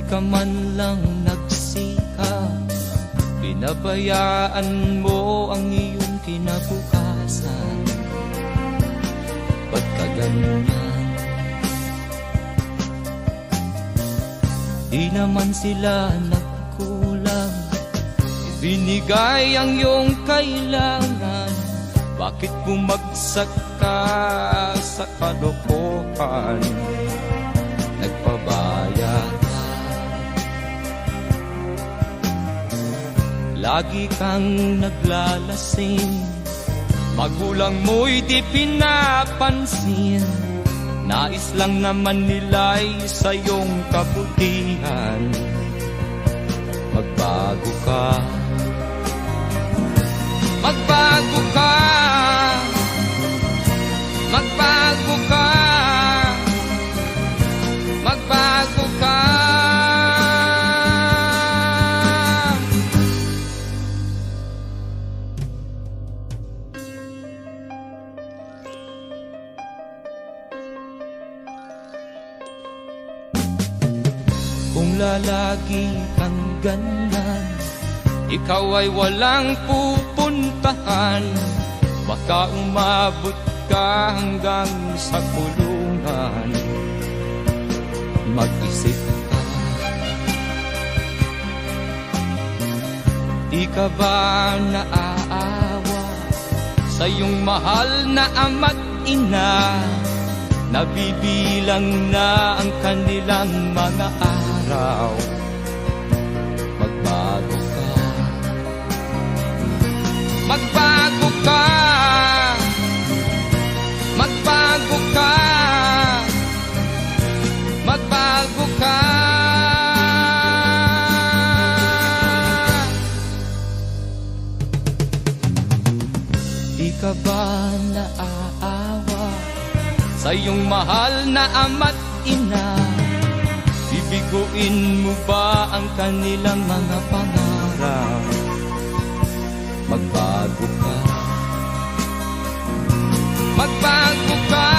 ka man lang nagsikap, pinabayaan mo ang iyong kinabukasan. Ba't ka ganyan? Di naman sila nagkulang, ibinigay ang iyong kailangan. Bakit bumagsak ka sa kalokohan? Nagpabaya ka, lagi kang naglalasing, magulang mo'y di pinapansin. Nais lang naman nila'y sa iyong kabutihan. Magbago ka, magbago ka, magbago ka, magbago ka. Kung lalagi kang ganyan, ikaw ay walang pupuntahan. Baka umabot ka hanggang sa kulungan. Mag-isip ka, di ka ba naaawa sa iyong mahal na ama't ina? Nabibilang na ang kanilang mga araw. Magbago ka, magbago ka, magbago ka, magbago ka. Di ka ba naaawa sa iyong mahal na ama't ina? Bibiguin mo ba ang kanilang mga pangarap? Magbago ka, magbago ka,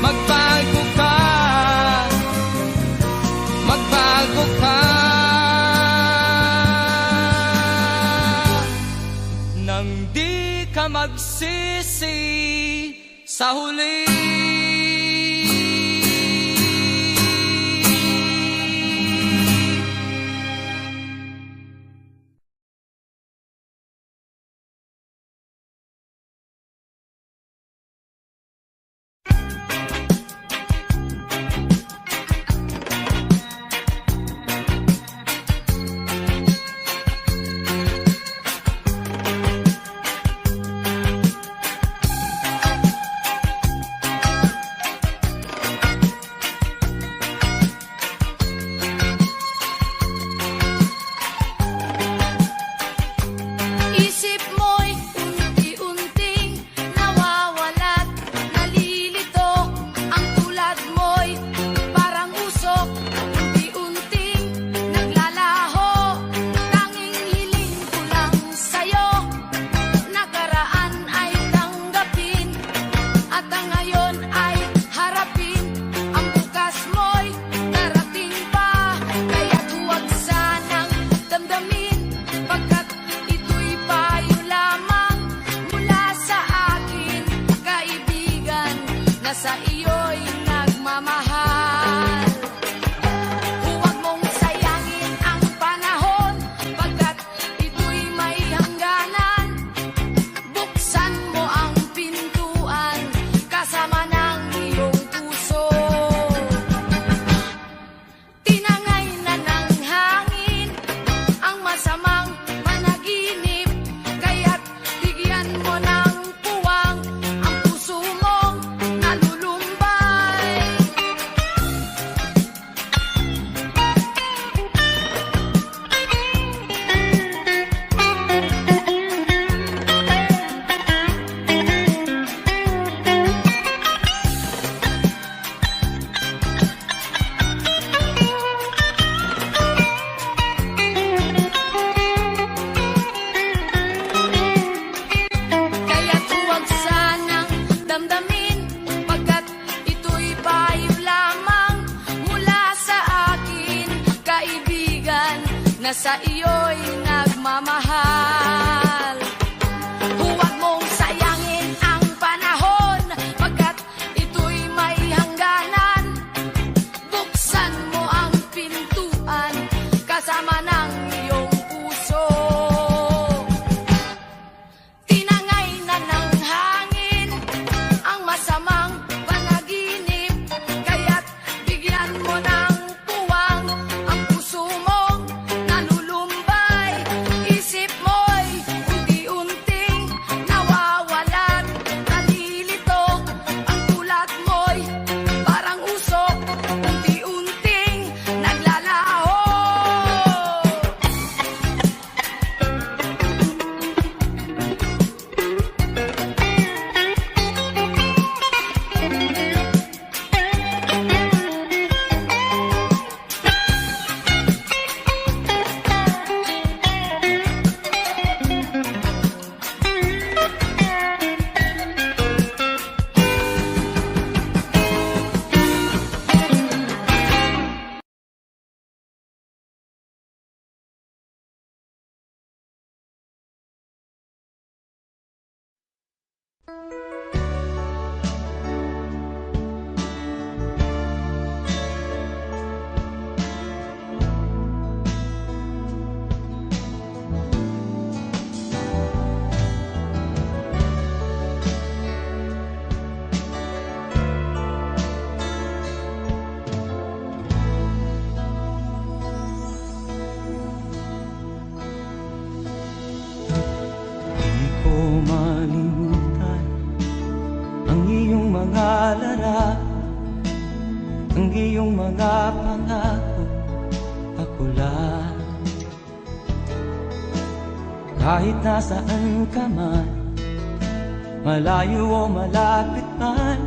magbago ka, magbago ka. Nang di ka magsisi sa huli. na sa iyo'y nagmamahal. Huwag mong sayangin ang panahon, pagkat ito'y may hangganan. Buksan mo ang pintuan, kasama ng iyong puso. Tinangay na ng hangin ang masamang panaginip, kaya't bigyan mo ng puwang ang puso mong nalulumbay. Isip mo'y unti-unting nawawalan, nalilito ang tulad mo'y parang usok, unti-unting naglalaho. Di ko malimutan ang iyong mga larawan, ang iyong mga pangako, ako lang. Kahit nasaan ka man, malayo o malapit man,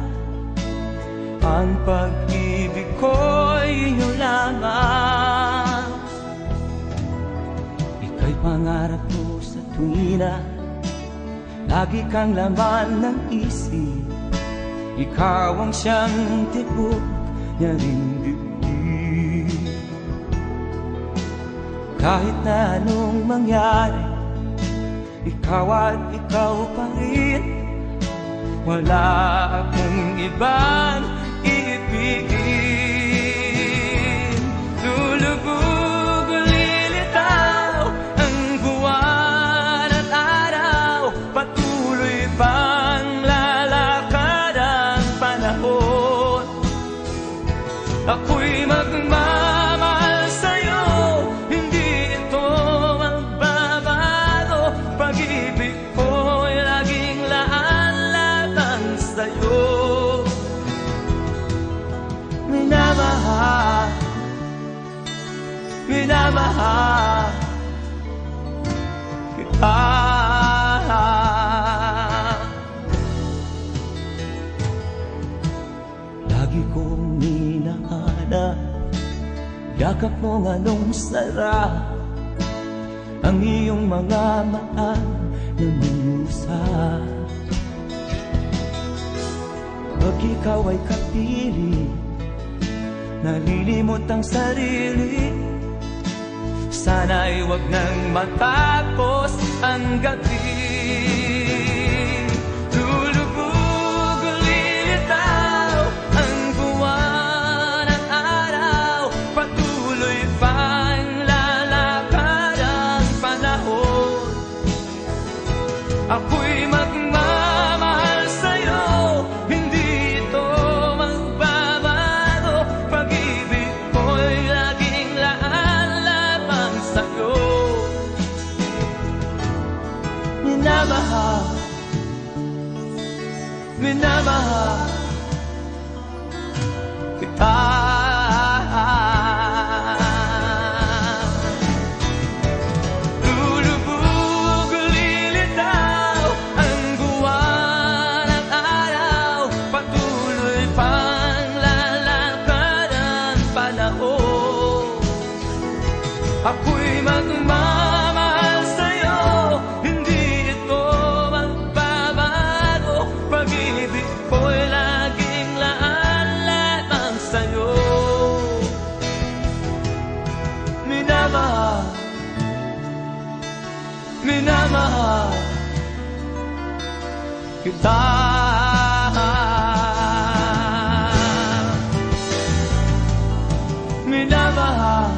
ang pag-ibig ko'y iyong lamang. Ika'y pangarap ko sa tuwina, lagi kang laman ng isip. Ikaw ang siyang tibok niya ring dibdib. Kahit na anong mangyari, ikaw at ikaw pa rin. Wala akong ibang iibigin. Lulubog o lilitaw ang buwan at araw, patuloy pang lalakad ang panahon. Ako'y magmamahal sa'yo, hindi ito magbabago. Pag-ibig ko'y laging laan lamang sa'yo. Minamahal, minamahal kita. Lagi kong hinahanap yakap mong anong sarap, ang iyong mga mata na musa. Pag ikaw ay kapiling, nalilimot ang sarili. Sana'y wag nang matapos ang gabi. Lulubog o lilitaw ang buwan at araw, patuloy pang lalakad ang panahon. Ako'y magmamahal sa'yo, hindi ito magbabago. Pag-ibig ko'y laging laan lamang sa'yo. Minamahal, minamahal kita. Lulubog o lilitaw ang buwan at araw, patuloy pang lalakad ang panahon. Ako'y magmamahal sa'yo, hindi ito magbabago. Pag-ibig ko'y laging laan lamang sa'yo. Minamahal, minamahal kita. Minamahal,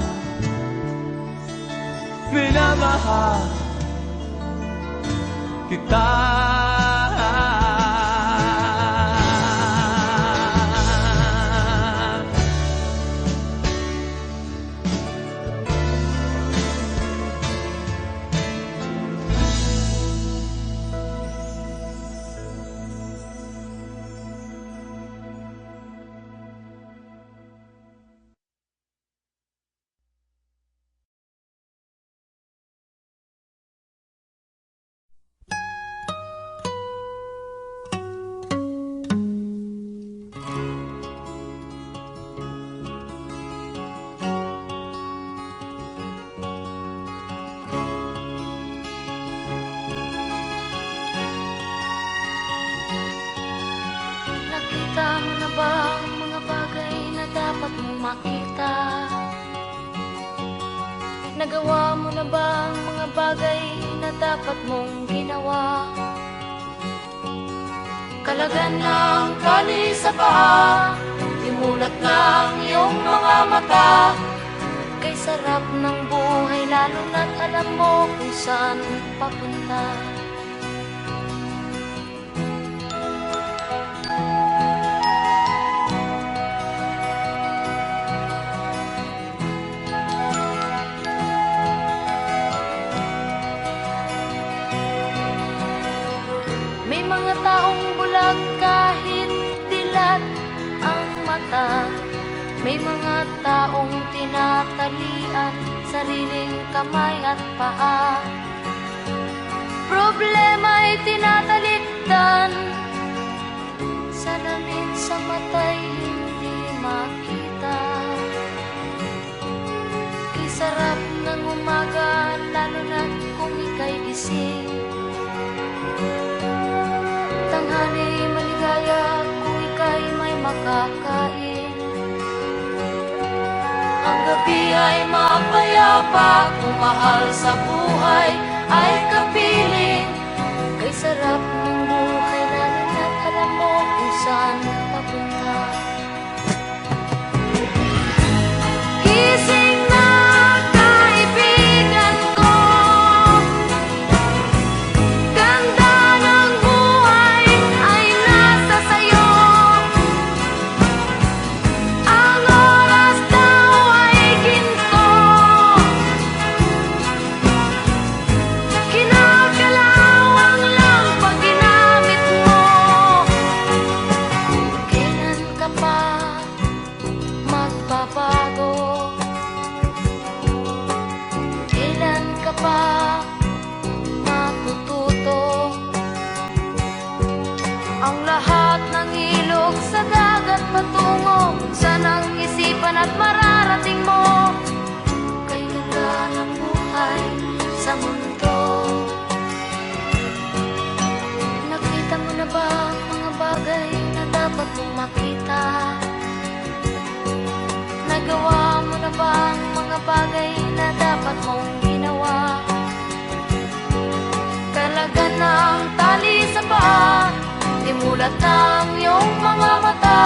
minamahal kita. Nakita mo na ba ang mga bagay na dapat mong makita? Nagawa mo na ba ang mga bagay na dapat mong ginawa? Kalagan ng tali sa paa, imulat ng iyong mga mata. Kay sarap ng buhay lalo na't alam mo kung saan papunta. May mga taong bulag kahit dilat ang mata. May mga taong tinatalian sariling kamay at paa. Problema'y tinatalikdan, salamin sa mata'y hindi makita. Kisarap ng umaga lalo na kung ika'y gising. Tanghali maligaya kung ika'y may makakain. Ang gabi ay mapayapa kung mahal sa buhay ay kapiling. Kay sarap ng buhay lalo na't alam mo kung saan papunta. Gising na kaibigan ko, ganda ng buhay ay nasa sayo. Ang oras daw ay ginto, kinakalawang lang pag ginamit mo. Kailan ka pa magbabago? Kailan ka pa matututo? Ang lahat ng ilog sa dagat patungo saan ang isipan at mararating mo. Kay ganda ng buhay sa mundo. Nakita mo na ba ang mga bagay na dapat mong makita? Nagawa mo na ba ang mga bagay na dapat mong ginawa? Kalagan ng tali sa paa, imulat ng iyong mga mata.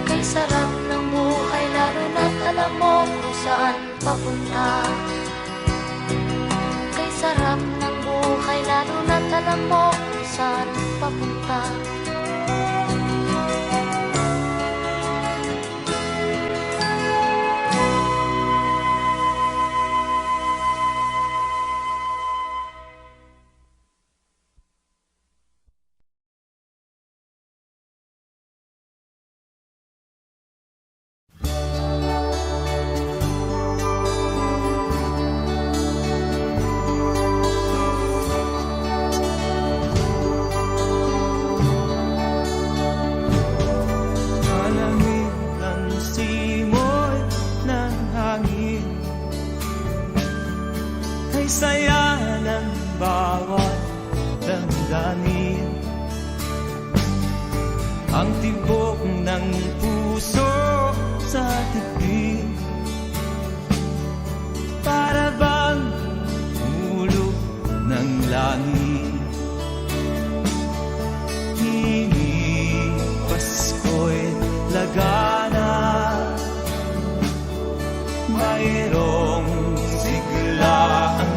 Kay sarap ng buhay lalo na't alam mo kung saan papunta. Kay sarap ng buhay lalo na't alam mo kung saan papunta. saya ng bawat damdamin. Ang tibok ng puso sa dibdib, para bang hulog langit. Himig Pasko'y lagana, mayroong sigla ang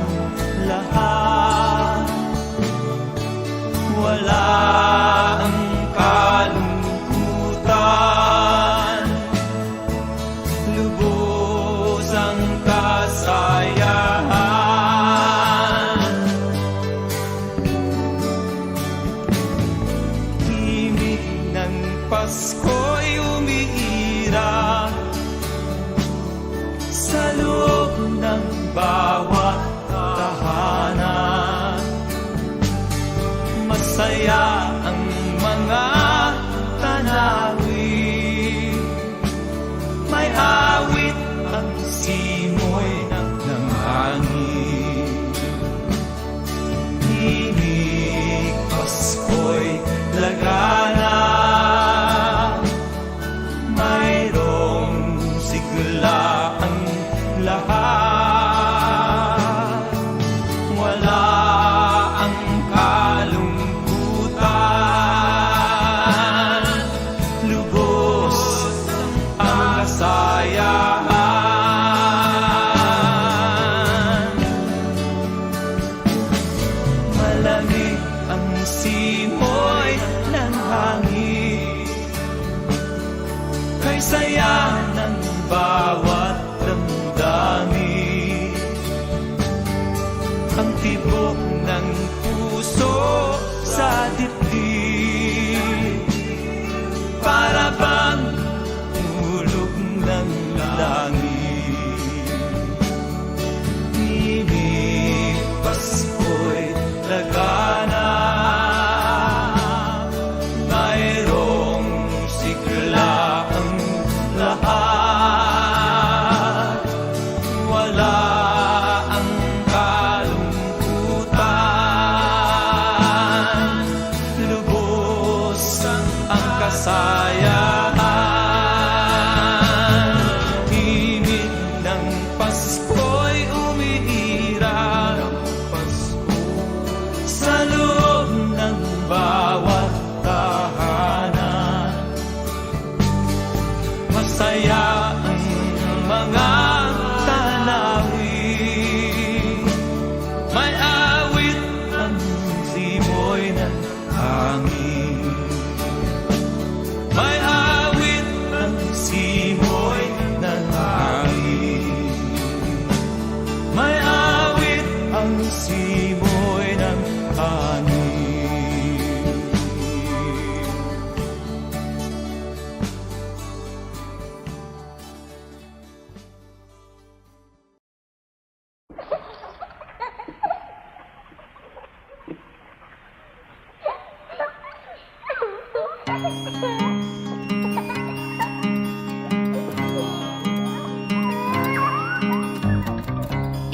lahat. Wala ang kalungkutan, lubos ang kasayahan. Himig ng Pasko'y umiira sa loob ng bawat tahanan. Masaya ang mga tanawin, may awit ang simoy ng hangin. Himig Pasko'y lagana, mayroong sigla ang lahat. Wala ang kalungkutan, lubos ang kasayahan. Malamig ang simoy ng hangin, kay saya ng bawat damdamin. Ang tibok ng puso sa dibdib, para bang hulog ng langit. Himig Pasko'y lagana, mayroong sigla ang lahat. Wala ang kalungkutan, lubos ang kasayahan. Himig ng Pasko'y umiira sa loob ng bawat tahanan. Masaya ang mga tanawin, may awit ang simoy ng hangin. May awit ang simoy ng hangin. May awit ang simoy ng hangin.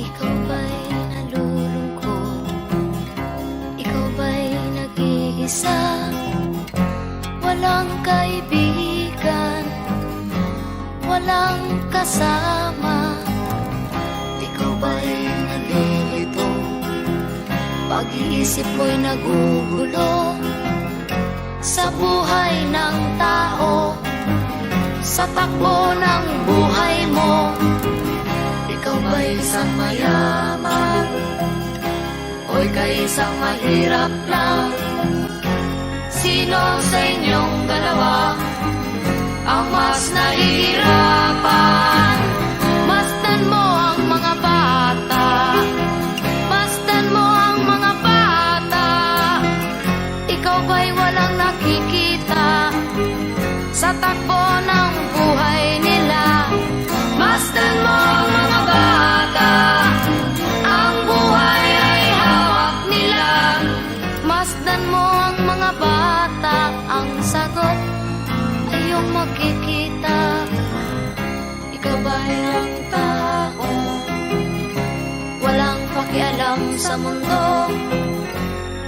Ikaw ba'y nalulungkot? Ikaw ba'y nag-iisa? Walang kaibigan, walang kasama. Ikaw ba'y nalilito? Pag-iisip mo'y nagugulo sa buhay ng tao, sa takbo ng buhay mo. Ikaw ba'y isang mayaman o ika'y isang mahirap lang? Sino sa inyong dalawa ang mas nahihirapan? Masdan mo ang mga bata, masdan mo ang mga bata. Ikaw ba'y walang nakikita sa takbo ng buhay nila? Masdan mo ang mga bata, ang buhay ay hawak nila. Masdan mo ang mga bata, ang sagot ay iyong makikita. Ikaw ba'y ang tao, walang pakialam sa mundo,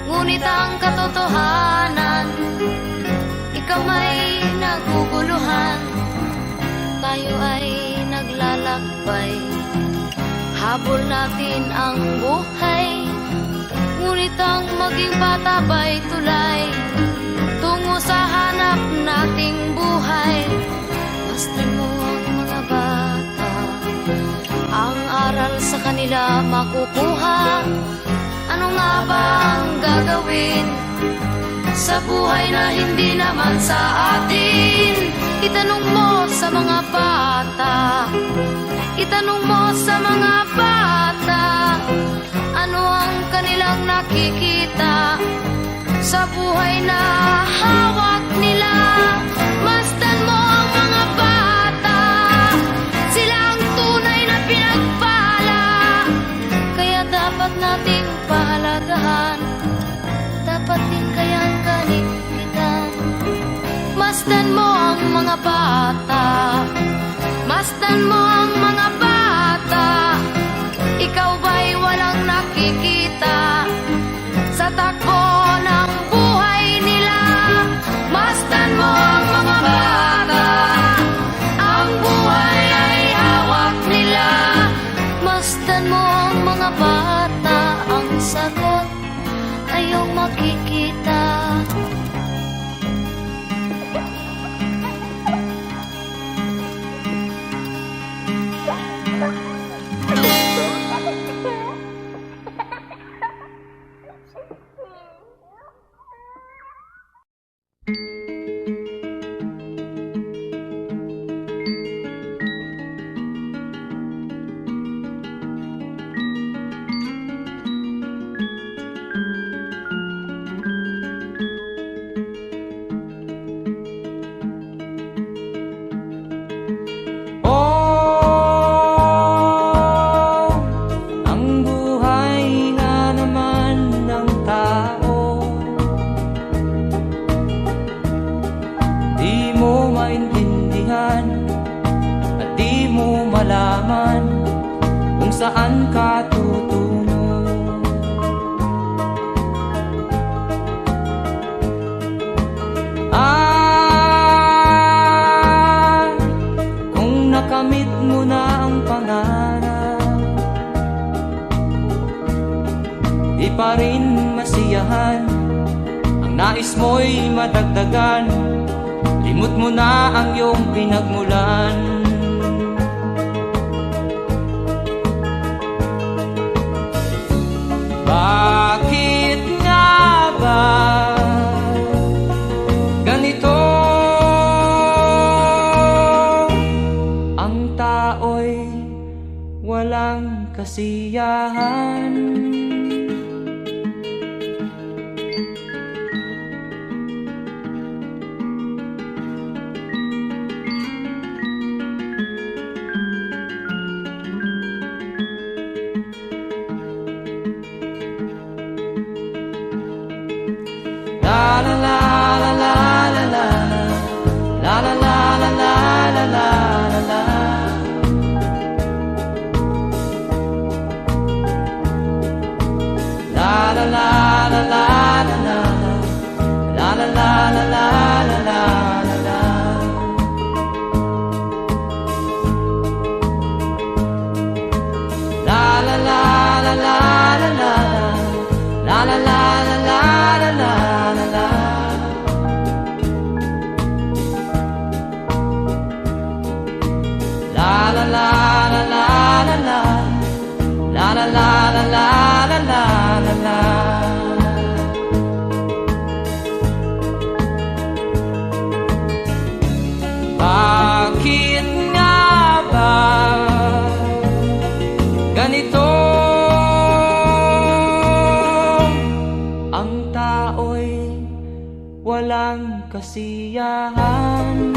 ngunit ang katotohanan, ikaw ay naguguluhan. Tayo ay naglalakbay, habol natin ang buhay, ngunit Ngunit ang maging bata ba'y tulay tungo sa hanap nating buhay? Masdan mo ang mga bata, ang aral sa kanila makukuha. Ano nga ba ang gagawin sa buhay na hindi naman sa atin? Itanong mo sa mga bata, itanong mo sa mga bata, ano ang kanilang nakikita sa buhay na hawak nila. Masdan mo ang mga bata, sila ang tunay na pinagpala. Kaya dapat nating pahalagahan, dapat din kayang kanikitan. Masdan mo ang mga bata, masdan mo ang mga bata. Ikaw ba'y walang nakikita sa takbo ng buhay nila? Masdan mo ang mga bata, ang buhay ay hawak nila. Masdan mo ang mga bata, ang sagot ay iyong makikita. Saan ka tutungo? Kung nakamit mo na ang pangarap, di pa rin masiyahan, ang nais mo'y madagdagan. Limot mo na ang iyong pinagmulan. Bakit nga ba ganito? Ang tao'y walang kasiyahan. Bakit nga ba ganito? Ang tao'y walang kasiyahan.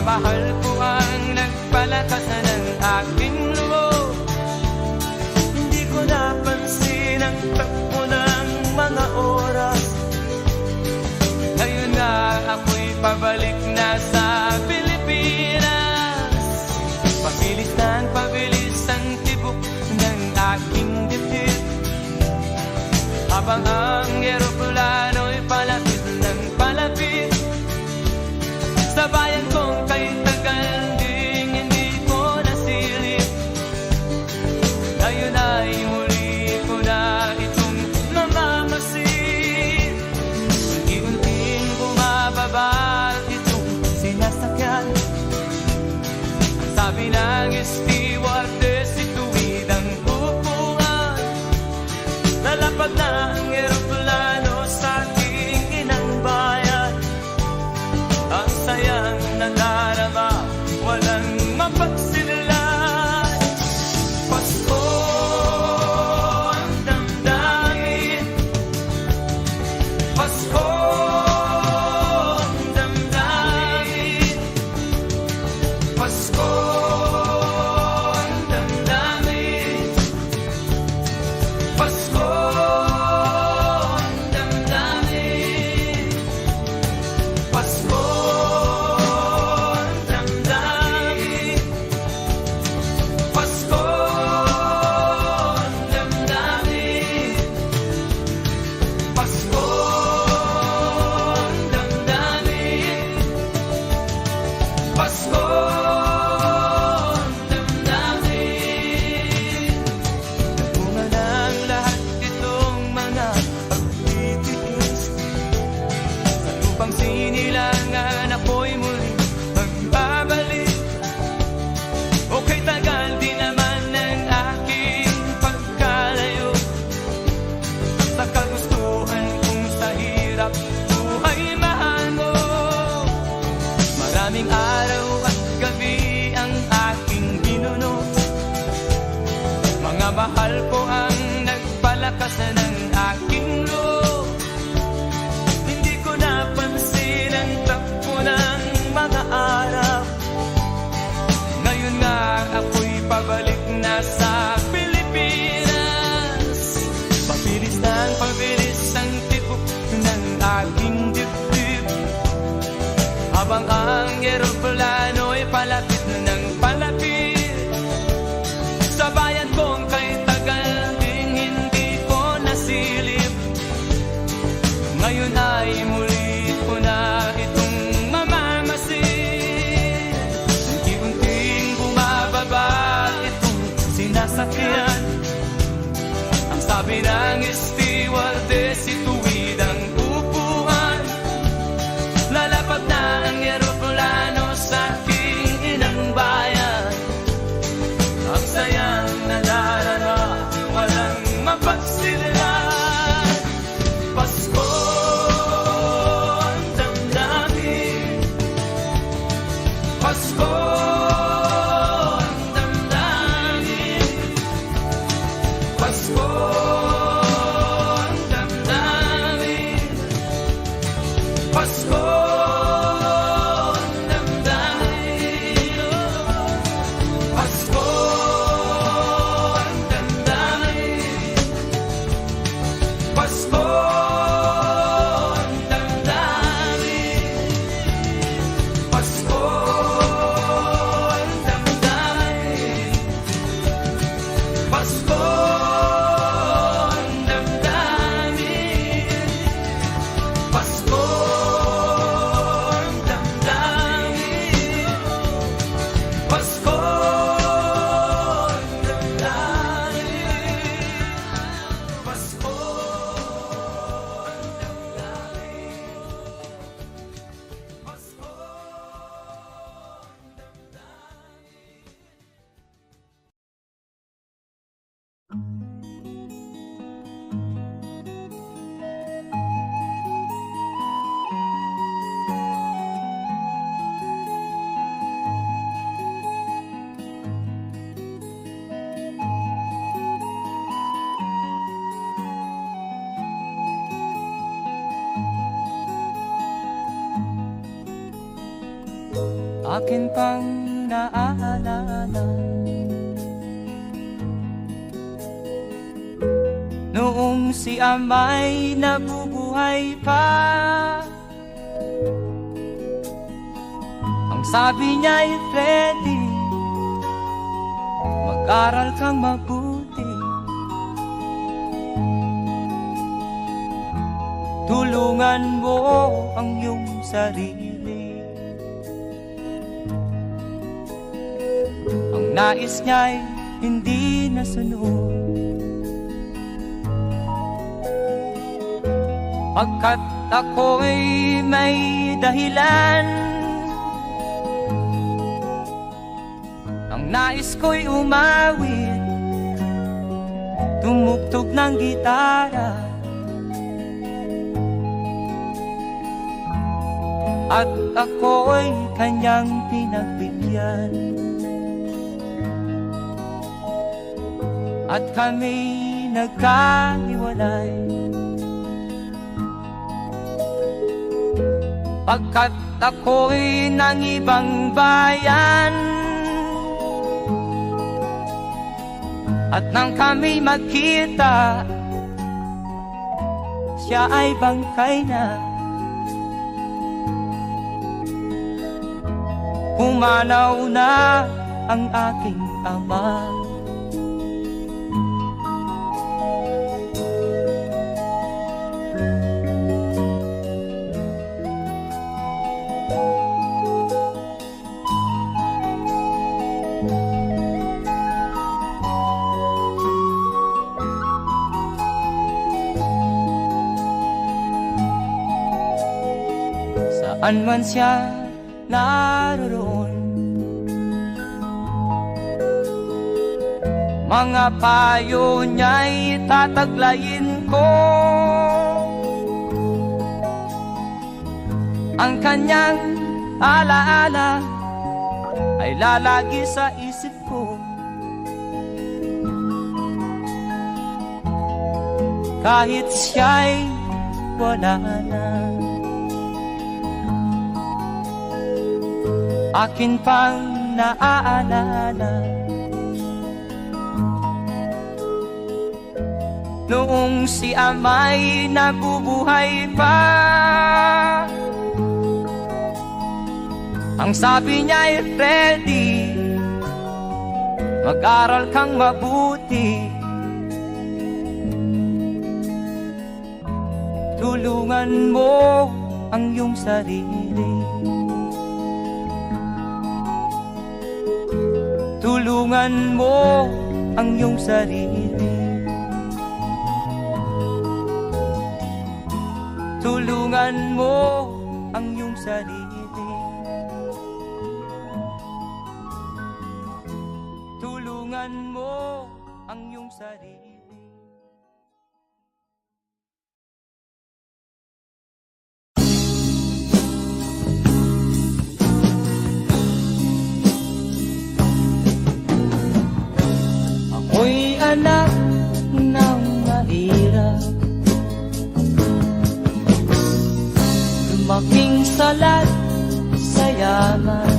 mahal ko ang nagpalakas ng aking loob. Hindi ko napansin ang takbo ng mga oras. Ngayon nga ako'y pabalik na sa Pilipinas. Pabilis ang tibok ng aking dibdib, habang ang eroplano'y palapit ng palapit sa bayan kong kay tagal ding hindi ko nasilip. Ngayon ay muli ko na itong mamamasid. Unti-unting bumababa itong sinasakyan. Ang sabi ng stewardess, ituwid ang upuan. Lalapag na ang eroplano sa aking inang bayan. Ang sayang nadarama, walang mapagsilan. Pasko ang damdamin, Pasko ang damdamin, Pasko ang damdamin, Pasko ang damdamin, Pasko ang damdamin, Pasko ang damdamin, Pasko ang damdamin, Pasko ang damdamin. Bunga ng lahat itong mga pagtitiis, sa lupang sinilangan ako'y muli magbabalik. Okay, tagal din naman ng aking pagkalayo sa kagustuhan kong sa hirap buhay mahal mo. Maraming araw at gabi ang aking binuno. Mga mahal ko ang nagpalakas ng aking loob. Hindi ko napansin ang takbo ng mga araw. Ngayon nga ako'y pabalik na sa Pilipinas. Pabilis ang tibok ng aking dibdib, habang ang eroplano'y palapit ng palapit sa bayan kong kay tagal ding hindi ko nasilip. Ngayon ay muli ko na itong mamamasid. Unti-unting bumababa itong sinasakyan. Ang sabi ng stewardess, ituwid ang upuan. Lalapag na ang eroplano sa aking inang bayan. Ang sayang nadarama, walang mapagsilan. Pasko ang damdamin, Pasko ang damdamin, Pasko ang damdamin, Pasko ang damdamin, Pasko ang damdamin, Pasko ang damdamin, Pasko akin pang naaalala. Noong si Amay nabubuhay pa, ang sabi niya ay Freddy, mag-aral kang mabuti, tulungan mo ang iyong sarili. Ang nais niya'y hindi nasunod, pagkat ako'y may dahilan. Ang nais ko'y umawit, tumugtog ng gitara, at ako'y kanyang pinagbigyan. At kami nagkahiwalay, pagkat ako'y ng ibang bayan. At nang kami magkita, siya ay bangkay na. Pumanaw na ang aking ama. Saan man siya naroon, mga payo niya'y tataglayin ko. Ang kanyang alaala ay lalagi sa isip ko, kahit siya'y wala na. Akin pang naaalala noong si Amay nabubuhay pa, ang sabi niya ay Freddy, mag-aral kang mabuti, tulungan mo ang iyong sarili, tulungan mo ang iyong sarili, tulungan mo ang iyong sarili, tulungan mo ang iyong sarili. Ako'y anak ng mahirap, lumaking salat sa yaman.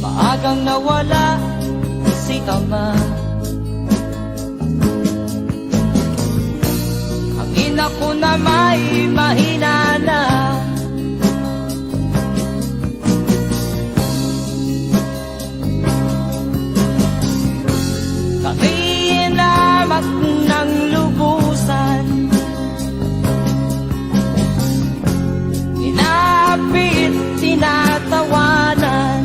Maagang nawala si ama, ang ina ko na may mahina na. Kami inamak ng lubusan, inapit, tinatawanan.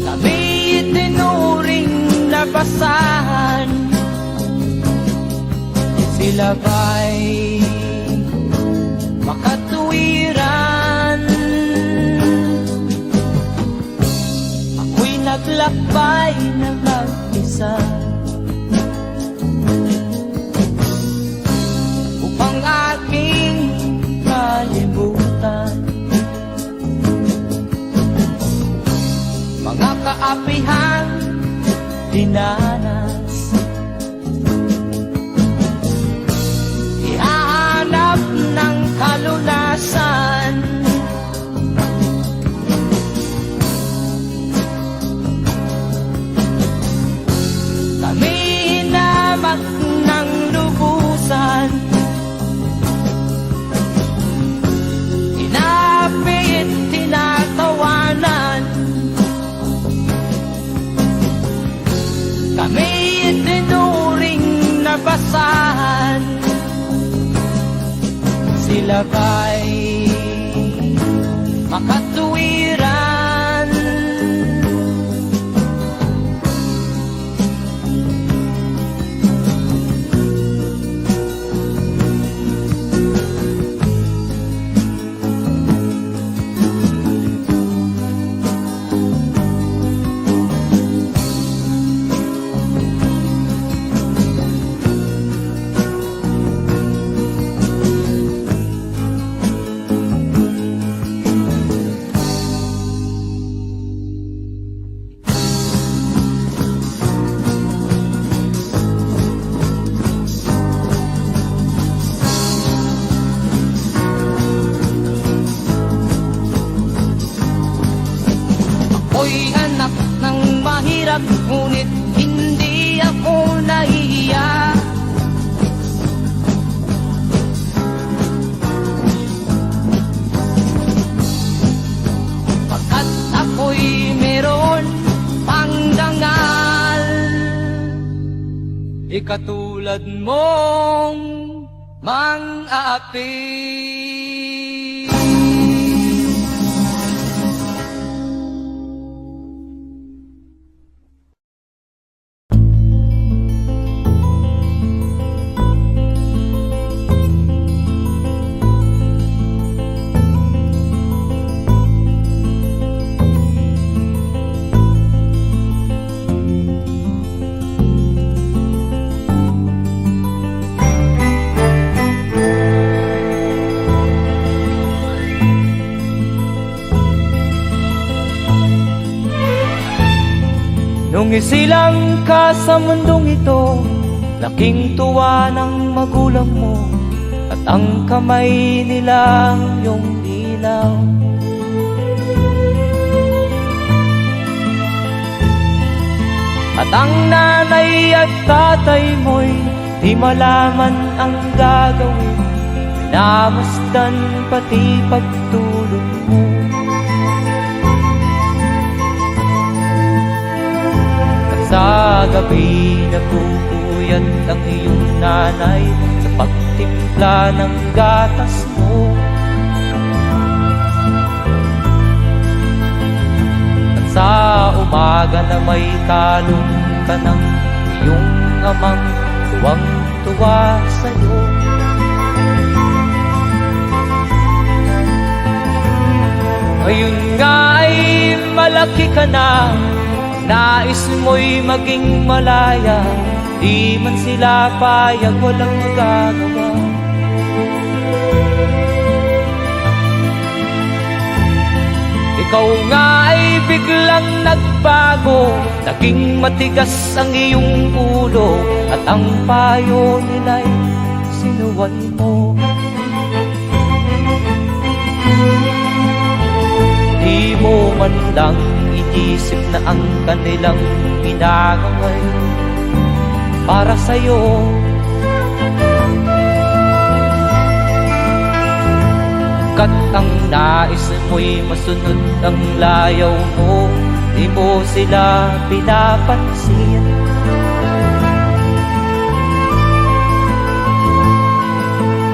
Kami itinuring na basahan, sila ba'y makatuwiran? Ako'y naglakbay na mag-isa upang aking kalimutan mga kaapihang dinanas. tila ba'y makatuwiran. Ako'y anak ng mahirap, ngunit hindi ako nahihiya. Pagkat ako'y meron pang dangal, ikatulad mong mang-aapi. Nung isilang ka sa mundong ito, laking tuwa ng magulang mo, at ang kamay nila yung ilaw. At ang nanay at tatay mo'y di malaman ang gagawin, minamasdan pati pagtulog mo. Sa gabi nagpupuyat ang iyong nanay sa pagtimpla ng gatas mo. At sa umaga na may kalong ka ng iyong amang tuwang-tuwa sa'yo. Ngayon nga ay malaki ka na, nais mo'y maging malaya, di man sila payag, walang magagawa. Ikaw nga ay biglang nagbago, naging matigas ang iyong ulo, at ang payo nila'y sinuway mo. Di mo man lang inisip na ang kanilang ginagaway para sa'yo. Kat ang nais mo'y masunod ang layaw mo, di mo sila pinapansin.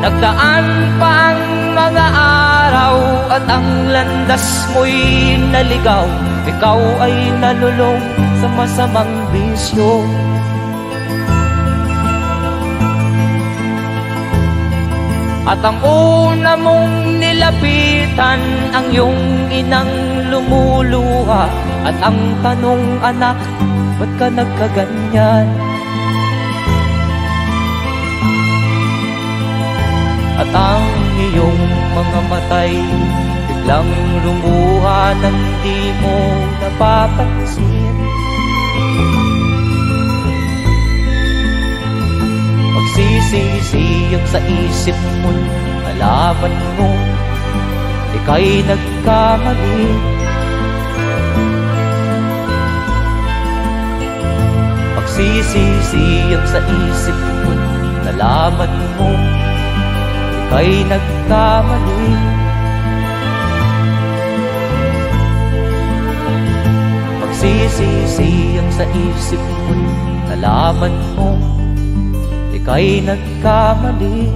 Nagdaan pa ang mga araw at ang landas mo'y naligaw, ikaw ay nalulong sa masamang bisyo. At ang una mong nilapitan ang iyong inang lumuluha, at ang tanong, anak, ba't ka nagkaganyan? At ang iyong mga matay biglang lumuha nang di mo napapansin. Magsisisiyag sa isip mo, nalaman mo ika'y nagkamali. Magsisisiyag sa isip mo, nalaman mo ika'y nagkamali. Magsisisiyag sa isip mo, nalaman mo ika'y nagkamali.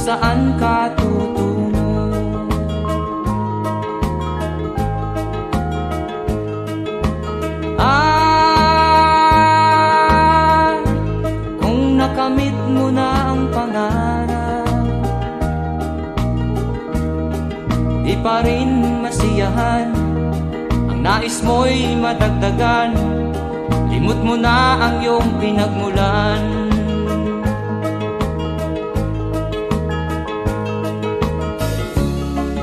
saan ka tutungo. Kung nakamit mo na ang pangarap, di pa rin masiyahan, ang nais mo'y madagdagan, limot mo na ang iyong pinagmulan.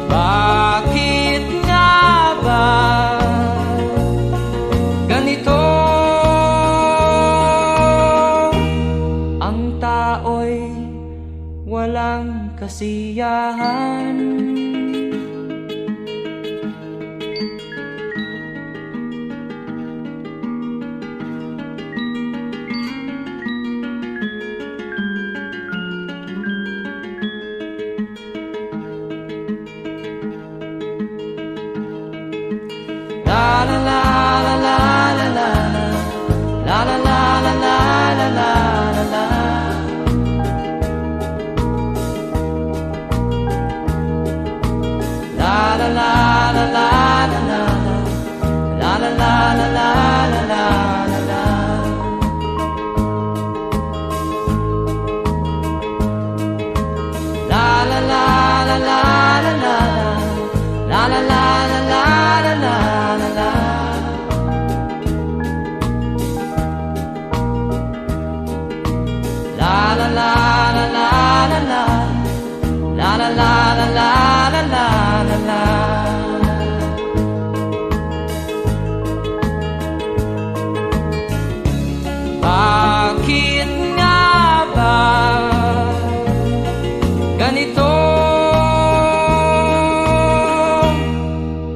Bakit nga ba ganito? Ang tao'y walang kasiyahan. La la la la la la la la la la la la la la la. La la la la la la la la la la la la la la. La la la la la la la la la la la la la. La la la la la la la la la la la la la la. Bakit nga ba ganito?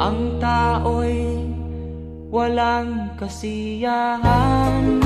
Ang tao'y walang kasiyahan.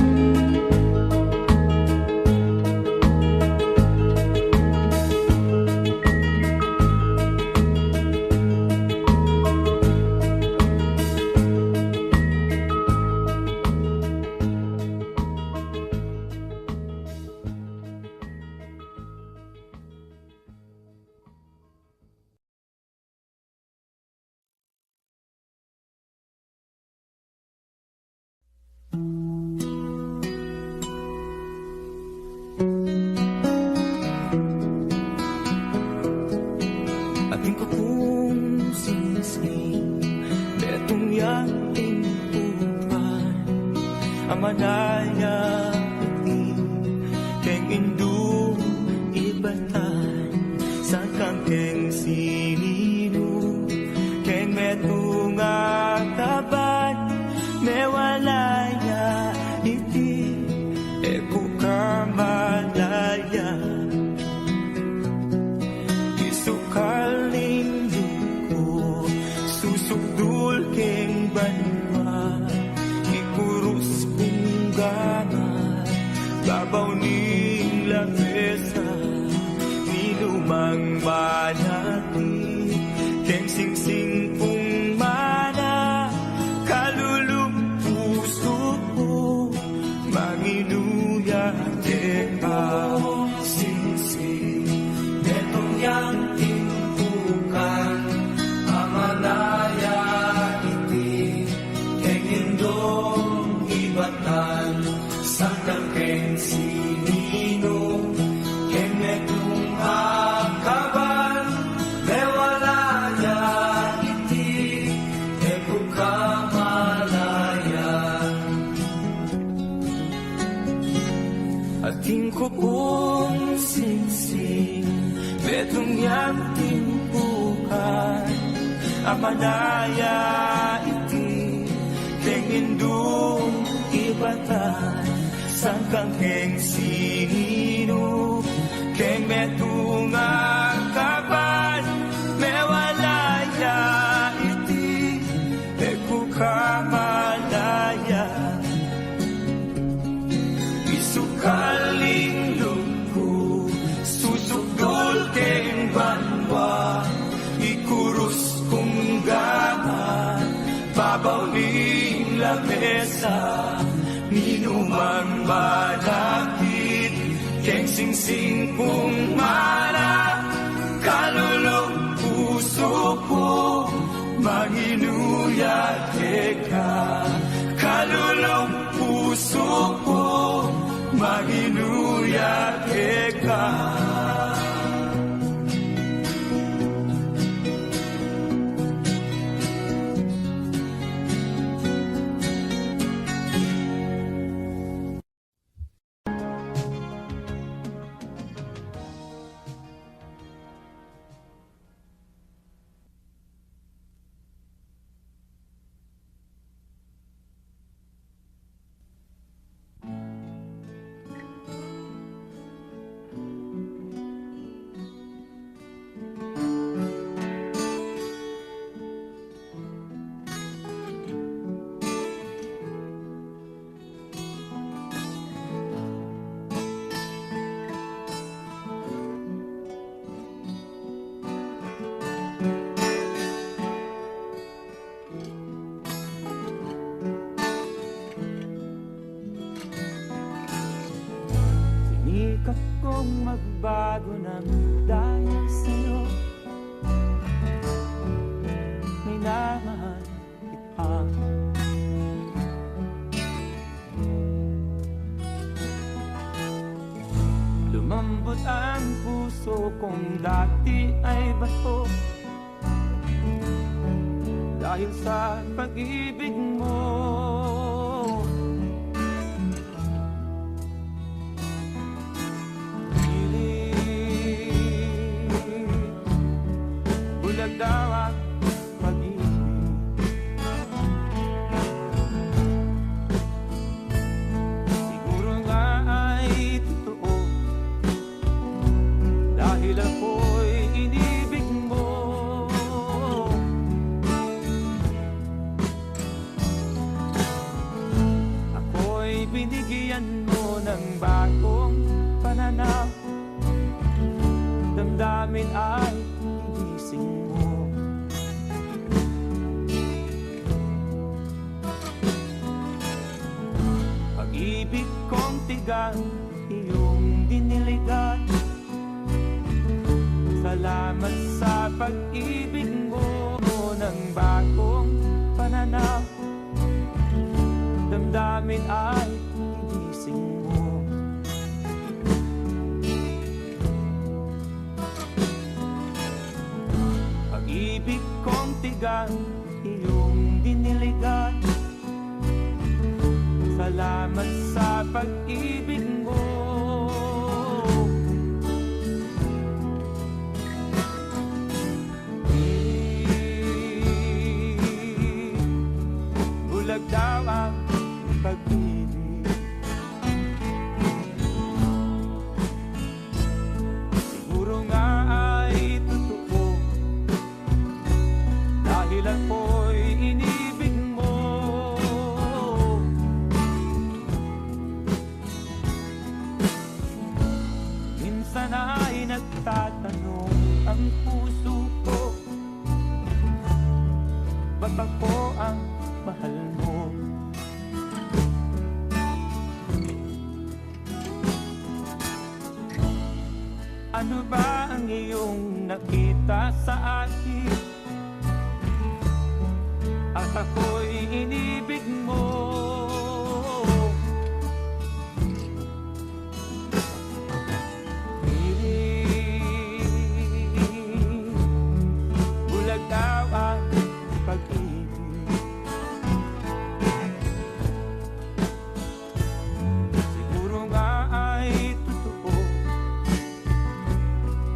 Ating ko pong sinising betong yating upan amanaya iti keng indung ibatan sa kang sinino keng metong ataban mewalaya iti eko kamalaya isukaling duko susukdul keng banwa ikurus kong gama babaw ning lamesa nilumang manati keng singsing kong mana kalulong puso ko manginuya te singsing betong yang timpukan amanaya iti keng indong ibatan sangkang keng sinino keng metong akaban mewalaya iti eko kamalaya. Ating ko pong singsing betong yang timpukan amanaya iti keng indung ibatan sangkang keng sinino keng metong akaban mewalaya iti eko kamalaya isukaling lungko susukdol keng banwa ikurus kong gama babaw ning lamesa minumang malapit keng singsing kong mana ko, mahinuyate ka. Kalulong puso ko, mahinuyate ka. Sinikap kong magbago ng dahil sa'yo. Minamahal kita. Lumambot ang puso kong dati ay bato dahil sa pag-ibig mo. Bulag daw ang pag-ibig, siguro nga ay totoo dahil ako'y inibig mo. Ako'y binigyan mo ng bagong pananaw, damdamin ay gigising mo. Pag-ibig kong tigang iyong diniligan, salamat sa pag-ibig mo ng bagong pananaw, damdamin ay gigising mo. Pag-ibig kong tigang iyong diniligan, salamat sa pag-ibig mo. Bulag daw ang pag-ibig, siguro nga ay totoo dahil ako'y inibig mo. Minsan ay nagtatanong ang puso ko, ba't ako ang mahal mo? Ano ba ang iyong nakita sa akin at ako'y inibig mo? Bulag daw ang pag-ibig, siguro nga ay totoo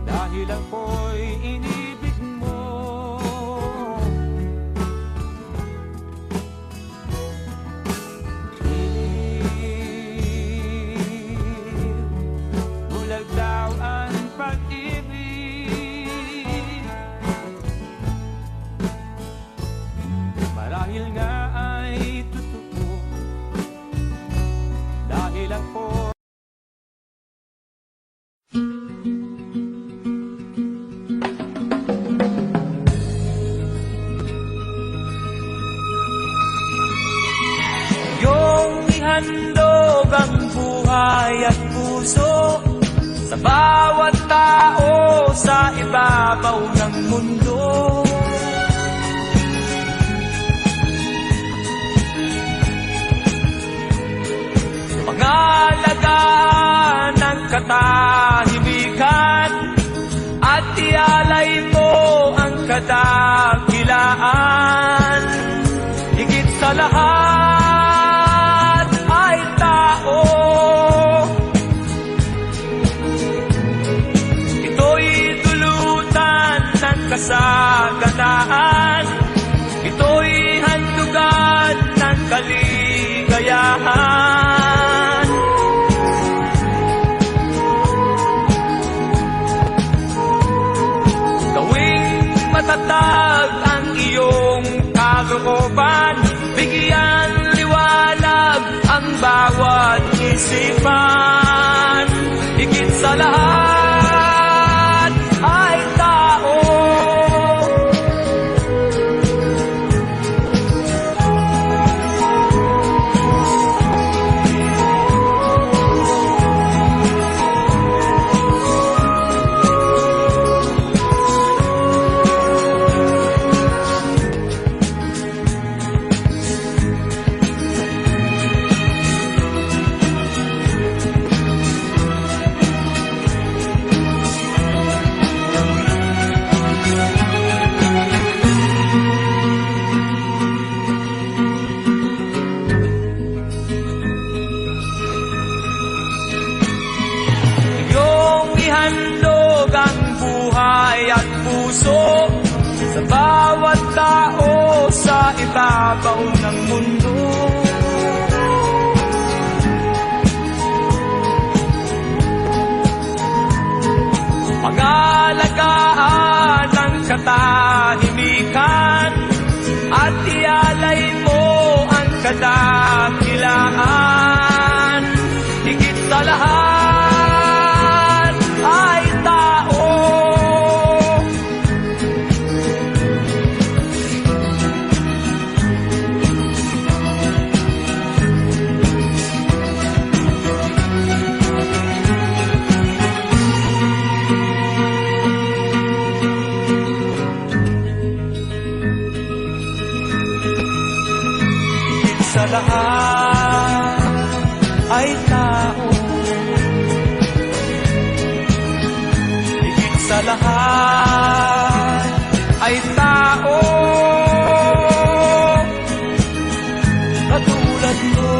dahil ako'y inibig mo. Bulag daw ang pag-ibig, marahil nga ay totoo dahil ako. Yung ihandog ang buhay at puso sa bawat tao sa ibabaw ng mundo. kalayaan. Higit sa lahat ay tao. Ito'y dulutan ng kasaganaan. Ito'y handugan ng kaligayahan. Gawing matatag ang iyong kalooban, bigyan liwanag ang bawat isipan. Higit sa lahat ay tao. Handog ang buhay at puso sa bawat tao sa ibabaw ng mundo. Pangalagaan ang katahimikan at ialay mo ang kadakilaan. Higit sa lahat ay tao. Higit sa lahat ay tao. Sa lahat ay tao katulad mo.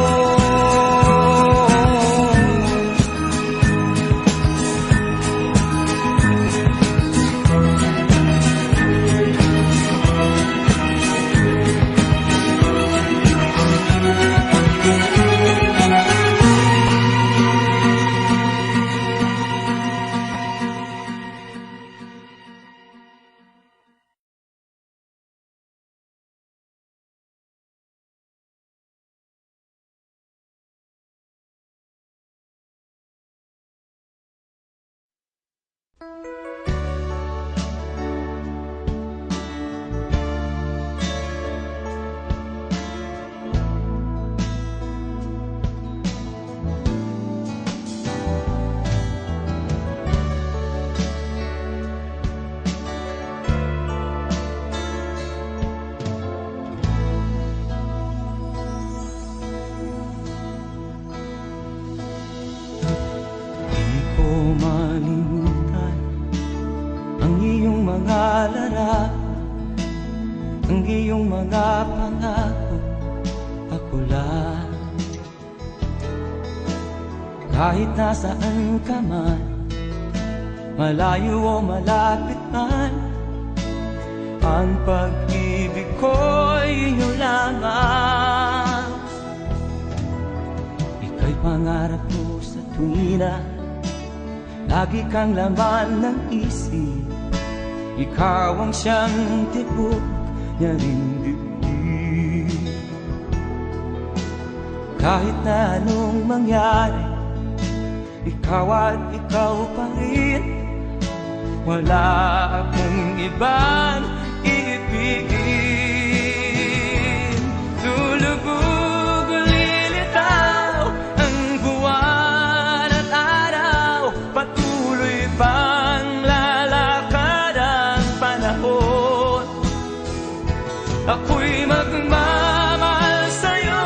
Malimutan ang iyong mga larawan, ang iyong mga pangako, ako lang. Kahit nasaan ka man, malayo o malapit man, ang pag-ibig ko'y iyong lamang. Ika'y pangarap ko sa tuwina, lagi kang laman ng isip. Ikaw ang siyang tibok niya ring dibdib. Kahit na anong mangyari, ikaw at ikaw pa rin. Wala akong ibang iibigin. Lulubog o lilitaw ang buwan at araw, patuloy pang lalakad ang panahon. Ako'y magmamahal sa'yo,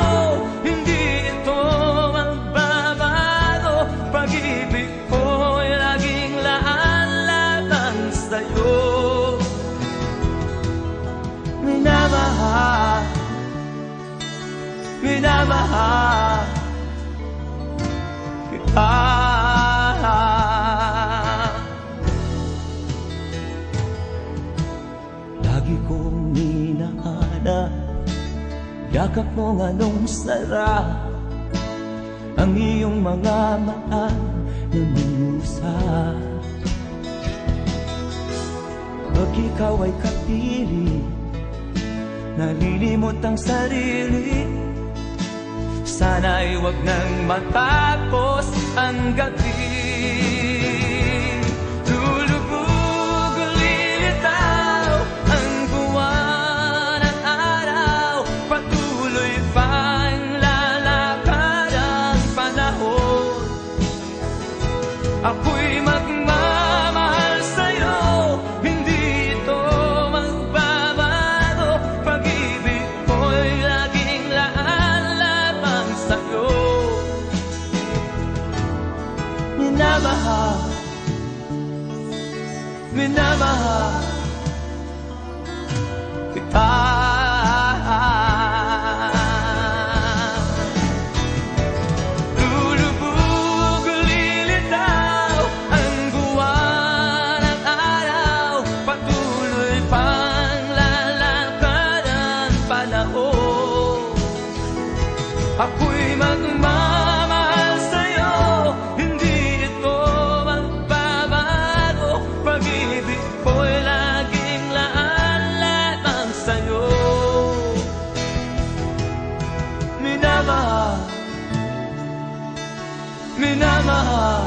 hindi ito magbabago. Pag-ibig ko'y laging laan lamang sa'yo. May minamahal kita. Lagi kong minahanap yakap mong anong sarap, ang iyong mga mata na minusap. Pag ikaw ay kapili, nalilimot ang sarili. Sana'y wag nang matapos ang gabi. Lulubog, lilitaw ang buwan at araw. Patuloy pang lalakad ang panahon. Ako'y magmamahal sa'yo, hindi ito magbabago. Pag-ibig ko'y laging laan lamang sa'yo. Minamahal, minamahal kita. Lulubog, lilitaw ang buwan at araw. Patuloy pang lalakad ang panahon. Ako'y magmamahal sa'yo, hindi ito magbabago. Pag-ibig ko'y laging laan lamang sa'yo. Minamahal, minamahal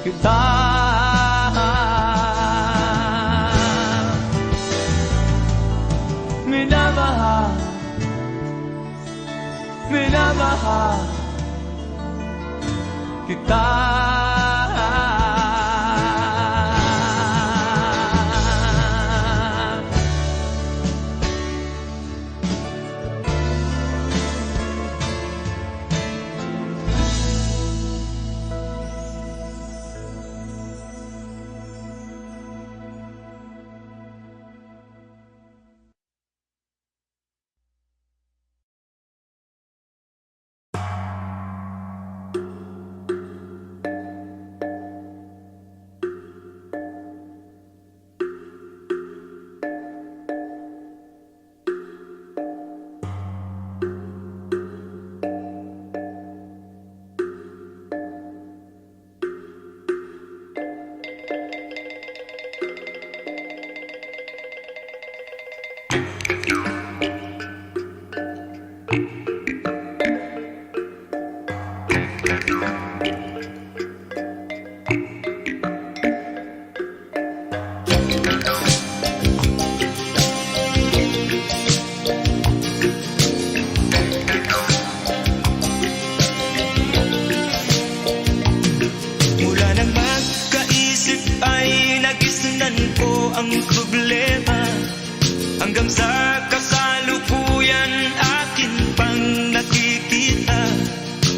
kita. Minamahal, minamahal kita. Mula nang magkaisip ay nagisnan ko ang problema. Hanggang sa kasalukuyan akin pang nakikita.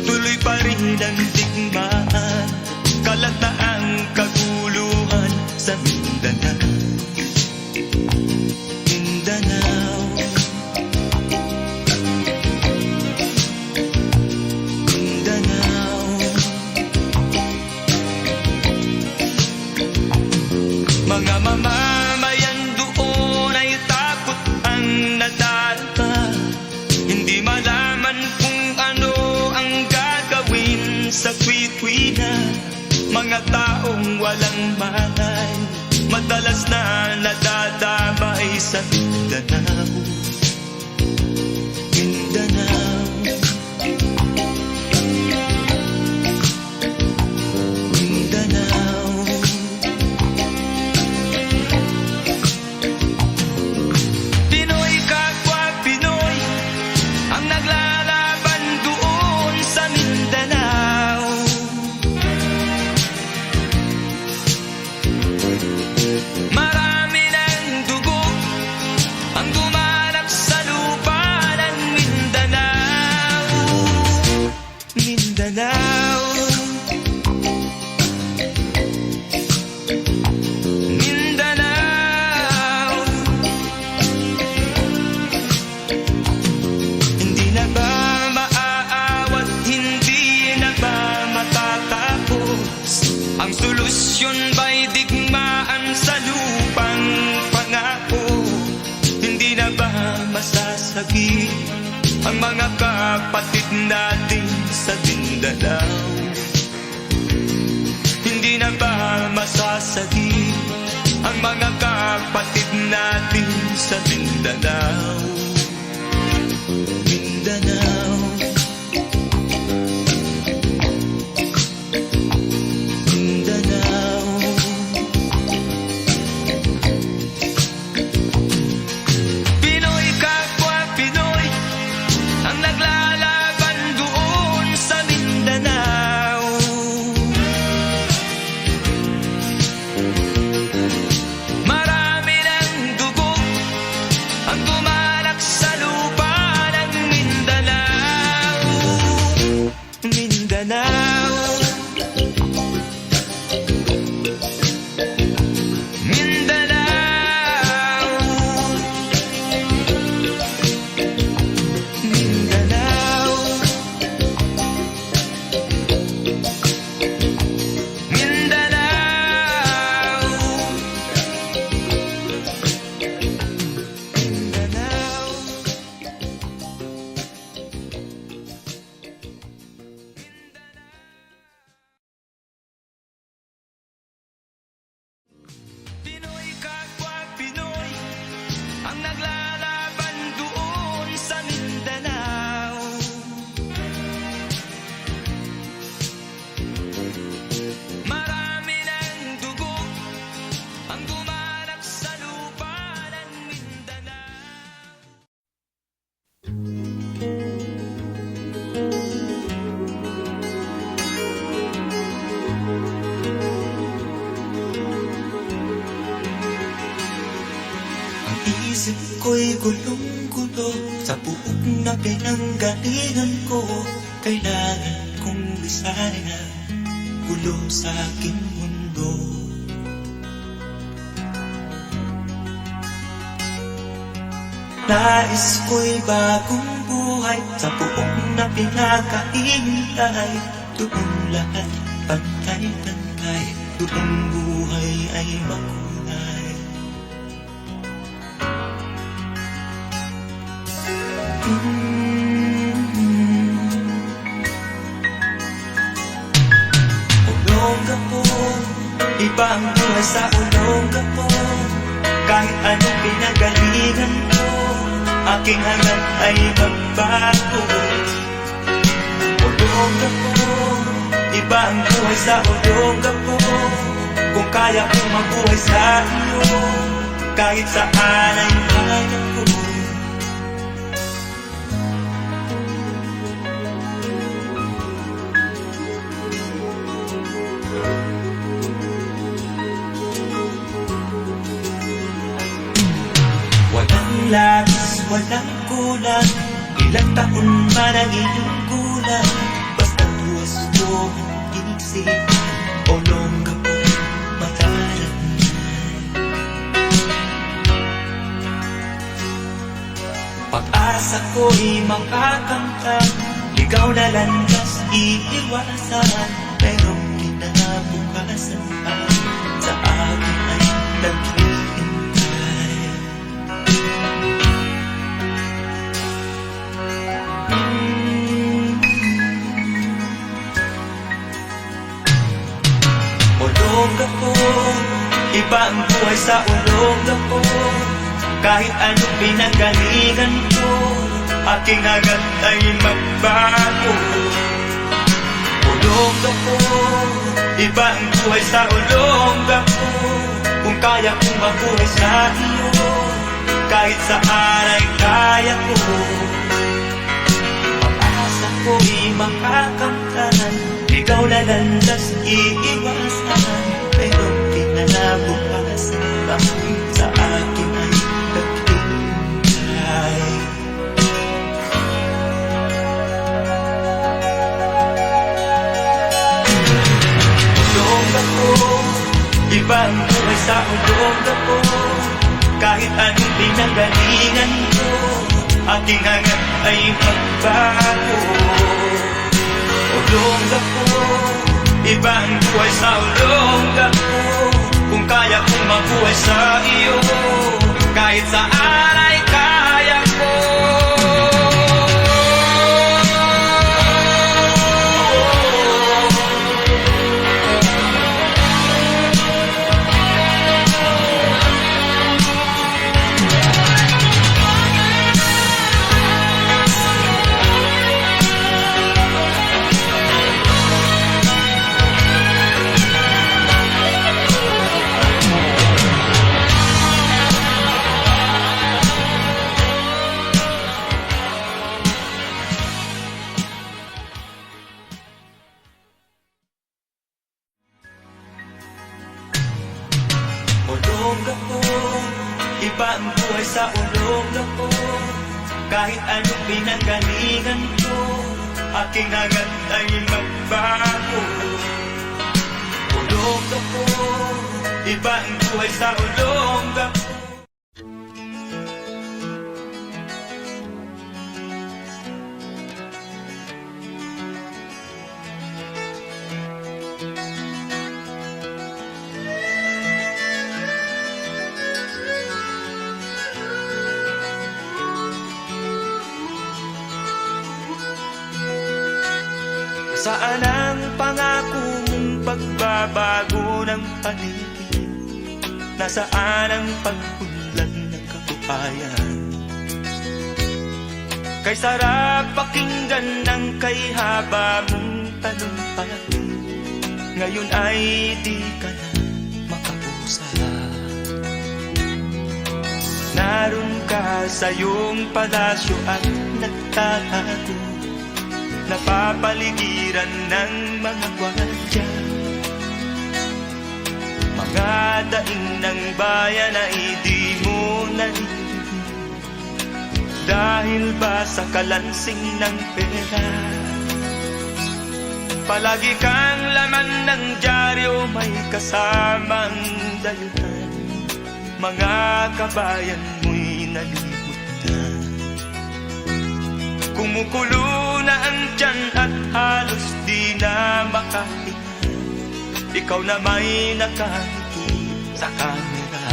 Tuloy pa rin ang digmaan, kalataang kaguluhan sa Mindanao. Mindanao, Mindanao. Mga mamamayan doon ay takot ang nadarama. Hindi malaman kung ano ang gagawin sa kwikwi-na. Mga taong walang malay, madalas na nadadamay sa Mindanao. Mindanao, Mindanao. Pinoy kapwa Pinoy ang naglalaban doon sa Mindanao. Marami ng dugo ang dumarang Revolusyon ba'y digmaan sa lupang pangako? Hindi na ba masasagi ang mga kapatid natin sa Mindanao? Hindi na ba masasagi ang mga kapatid natin sa Mindanao? Mindanao, Mindanao. Pinoy kapwa Pinoy ang naglalaban doon sa Mindanao. Marami ng dugo ang tumalak sa lupa ng Mindanao. Mindanao, Mindanao, Mindanao, Mindanao, Mindanao. Pinoy kapwa Pinoy ang naglalaban doon sa Mindanao. Marami ng dugo ang dumalak sa lupa ng Mindanao. Ang isip ko'y gulong-gulo sa buok na pinanggalingan ko. Kailangan kong lisanin ang gulo sa aking mundo. Nais ko'y bagong buhay sa buok na pinakahintay. Doon lahat pantay-pantay, doon buhay ay makulay. Olongapo, iba ang buhay sa Olongapo. Kahit anong pinagalingan ko, aking hangat ay magbago. Olongapo, iba ang buhay sa Olongapo. Kung kaya kong mabuhay sa iyo, kahit saan ay kaya ko. Walang labis, walang kulang, ilang taon man ang iyong kulang. Basta tuwas mo ang isip, Olongapo matalag na. Pag-asa ko'y makakamtan, ligaw na landas iiwasan. Pero kinabukasan pa, sa akin ay naghihintay. Olongapo, iba ang buhay sa Olongapo. Kahit anong pinanggalingan ko, aking hangat ay magbago. Olongapo, iba ang buhay sa Olongapo. Kung kaya kong mabuhay sa iyo, kahit saan ay kaya ko. Pag-asa ko'y makakamtan, ikaw na landas iiwasan. Pero kinalabukasan pa, sa akin ay naghihintay. Olongapo, iba ang buhay sa Olongapo. Kahit anong pinanggalingan ko, aking hangat ay magbago. Olongapo, Iba ang buhay sa ulongga ko. Kung kaya kong mabuhay sa iyo, kahit saan ay kaya ko. Olongga ko, iba ang buhay sa olongga ko. Kahit anong pinanggalingan ko, aking hangad ay magbago. Olongga ko, iba ang buhay sa olongga ko. Saan ang pangako mong pagbabago ng paligid? Nasaan ang pagpunlan ng kabuhayan? Kay sarap pakinggan ng kay haba mong talumpati, ngayon ay di ka na makausap. Naroon ka sa iyong palasyo at nagtatago, napapaligiran ng mga gwardiya. Mga daing ng bayan ay di mo narinig, dahil ba sa kalansing ng pera? Palagi kang laman ng dyaryo, may kasamang dayuhan. Mga kabayan mo'y nalimot na. Kumukulo na ang tiyan at halos di na makahinga. Ikaw na may nakangiti sa kamera.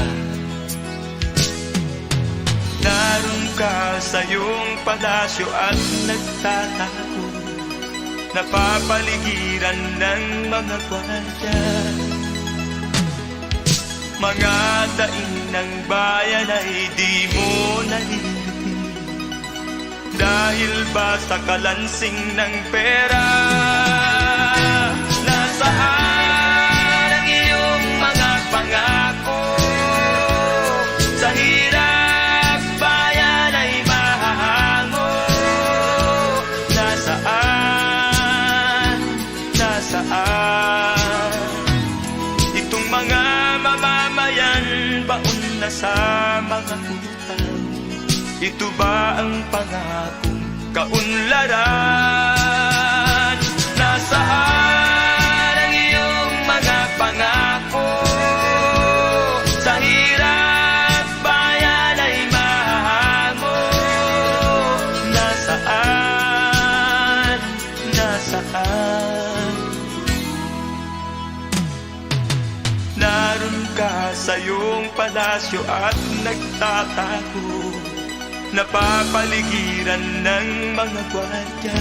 Naroon ka sa iyong palasyo at nagtatago, napapaligiran ng mga gwardiya. Mga daing ng bayan ay di mo narinig, dahil ba sa kalansing ng pera? Nasaan ang iyong mga pangako? Sa hirap bayan ay mahahango. Nasaan? Nasaan? Itong mga mamamayan, baon na sa mga utang. Ito ba ang pangakong kaunlaran? Nasaan ang iyong mga pangako? Sa hirap bayan ay mahango. Nasaan? Nasaan? Naroon ka sa iyong palasyo at nagtatago, napapaligiran ng mga gwardiya.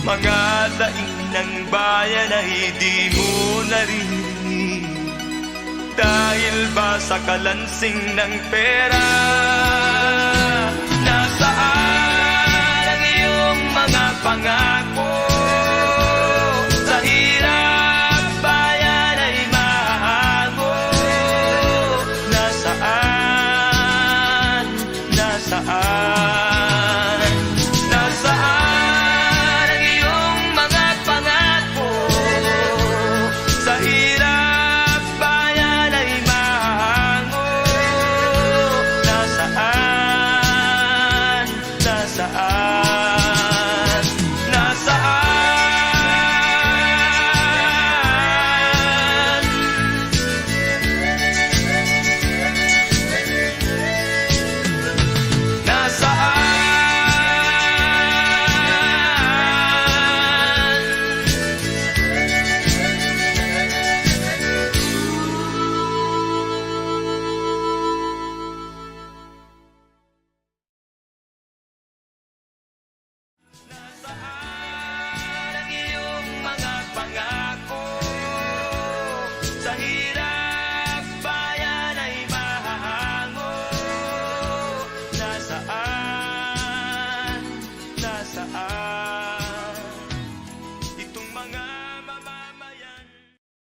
Mga daing ng bayan ay di mo narinig, dahil ba sa kalansing ng pera? Nasaan ang iyong mga pangako? Sa hirap bayan ay mahango. Nasaan? Nasaan? Nasaan ang iyong mga pangako? Sa hirap bayan ay mahango. Nasaan? sa